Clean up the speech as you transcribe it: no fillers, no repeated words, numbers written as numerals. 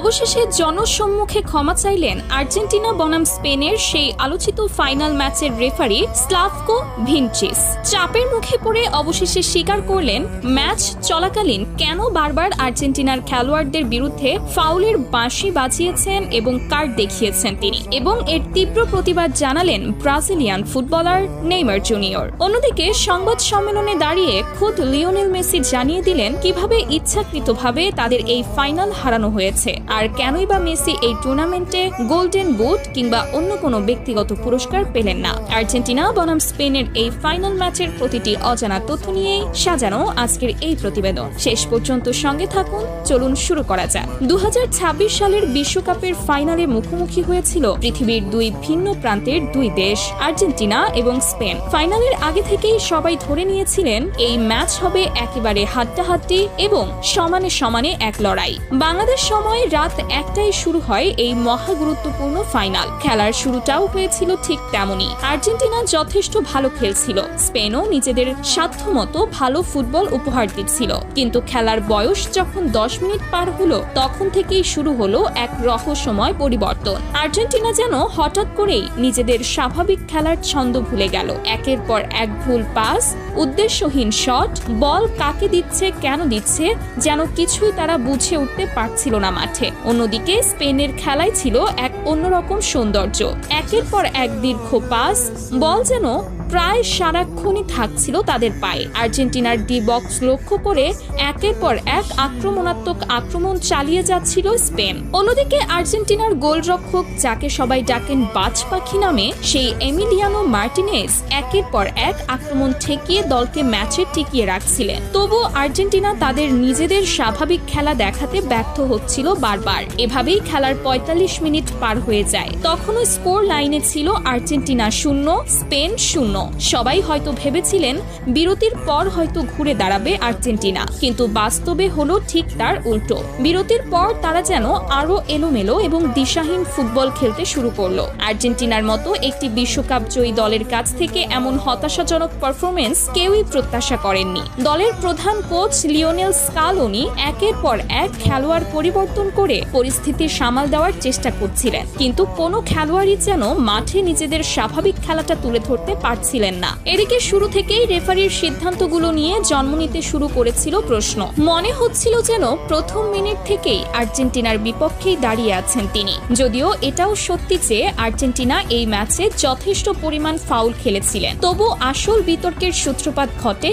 অবশেষে জনসম্মুখে ক্ষমা চাইলেন আর্জেন্টিনা বনাম স্পেনের সেই আলোচিত ফাইনাল ম্যাচের রেফারি স্লাভকো ভিনচিচ। চাপের মুখে পড়ে অবশেষে স্বীকার করলেন ম্যাচ চলাকালীন কেন বারবার আর্জেন্টিনার খেলোয়াড়দের বিরুদ্ধে ফাউলের বাঁশি বাজিয়েছেন এবং কার্ড দেখিয়েছেন তিনি, এবং এর তীব্র প্রতিবাদ জানালেন ব্রাজিলিয়ান ফুটবলার নেইমার জুনিয়র। অন্যদিকে সংবাদ সম্মেলনে দাঁড়িয়ে খোদ লিওনেল মেসি জানিয়ে দিলেন কিভাবে ইচ্ছাকৃতভাবে তাদের এই ফাইনাল হারানো হয়েছে আর কেনই বা মেসি এই টুর্নামেন্টে গোল্ডেন বুট কিংবা অন্য কোনো ব্যক্তিগত পুরস্কার পেলেন না। আর্জেন্টিনা বনাম স্পেনের এই ফাইনাল ম্যাচের প্রতিটি অজানা তথ্য নিয়েই সাজানো আজকের এই প্রতিবেদন। শেষ পর্যন্ত সঙ্গে থাকুন, চলুন শুরু করা যাক। 2026 সালের বিশ্বকাপের ফাইনালে মুখোমুখি হয়েছিল পৃথিবীর দুই ভিন্ন প্রান্তের দুই দেশ, আর্জেন্টিনা এবং স্পেন। ফাইনালের আগে থেকেই সবাই ধরে নিয়েছিলেন এই ম্যাচ হবে একেবারে হাড্ডাহাড্ডি এবং সমানে সমানে এক লড়াই। বাংলাদেশ সময় রাত 1টায় শুরু হয় এই মহা গুরুত্বপূর্ণ ফাইনাল। খেলার শুরুটাও হয়েছিল ঠিক তেমনই। আর্জেন্টিনা যথেষ্ট ভালো খেলছিল, স্পেনও নিজেদের সাধ্যমতো ভালো ফুটবল উপহার দিচ্ছিল, কিন্তু খেলার বয়স যখন 10 মিনিট পার হলো তখন থেকেই শুরু হলো এক রহস্যময় পরিবর্তন। আর্জেন্টিনা যেন হঠাৎ করেই নিজেদের স্বাভাবিক খেলার ছন্দ ভুলে গেল। একের পর এক ভুল পাস, উদ্দেশ্যহীন শট, বল কাকে দিচ্ছে কেন দিচ্ছে যেন কিছুই তারা বুঝে উঠতে পারছিল না মাঠে। অন্যদিকে স্পেনের খেলায় ছিল এক অন্যরকম সৌন্দর্য। একের পর এক দীর্ঘ পাস, বল যেন প্রায় সারাক্ষণই থাকছিল তাদের পায়ে। আর্জেন্টিনার ডি বক্স লক্ষ্য করে একের পর এক আক্রমণাত্মক আক্রমণ চালিয়ে যাচ্ছিল স্পেন। অন্যদিকে আর্জেন্টিনার গোলরক্ষক, যাকে সবাই ডাকেন বাজ পাখি নামে, সেই এমিলিয়ানো মার্টিনেজ একের পর এক আক্রমণ ঠেকিয়ে দলকে ম্যাচে টিকিয়ে রাখছিলেন। তবু আর্জেন্টিনা তাদের নিজেদের স্বাভাবিক খেলা দেখাতে ব্যর্থ হচ্ছিল বারবার। এভাবেই খেলার 45 মিনিট পার হয়ে যায়। তখনও স্কোর লাইনে ছিল আর্জেন্টিনা 0, স্পেন 0। সবাই হয়তো ভেবেছিলেন বিরতির পর হয়তো ঘুরে দাঁড়াবে আর্জেন্টিনা, কিন্তু বাস্তবে হলো ঠিক তার উল্টো। বিরতির পর তারা যেন আরো এলোমেলো এবং দিশাহীন ফুটবল খেলতে শুরু করলো। আর্জেন্টিনার মতো একটি বিশ্বকাপ জয়ী দলের কাছ থেকে এমন হতাশাজনক পারফরমেন্স কেউই প্রত্যাশা করেননি। দলের প্রধান কোচ লিওনেল স্কালোনি একের পর এক খেলোয়াড় পরিবর্তন করে পরিস্থিতি সামাল দেওয়ার চেষ্টা করছিলেন, কিন্তু কোনো খেলোয়াড়ই যেন মাঠে নিজেদের স্বাভাবিক খেলাটা তুলে ধরতে পারছিলেন না। এদিকে শুরু থেকেই রেফারির সিদ্ধান্তগুলো নিয়ে জন্ম নিতে শুরু করেছিল প্রশ্ন। মনে হচ্ছিল যেন প্রথম মিনিট থেকেই আর্জেন্টিনার বিপক্ষেই দাঁড়িয়ে আছেন তিনি। যদিও এটাও সত্যি যে আর্জেন্টিনা এই ম্যাচে যথেষ্ট পরিমাণ ফাউল খেলেছিলেন, তবু আসল বিতর্কের সূত্রপাত ঘটে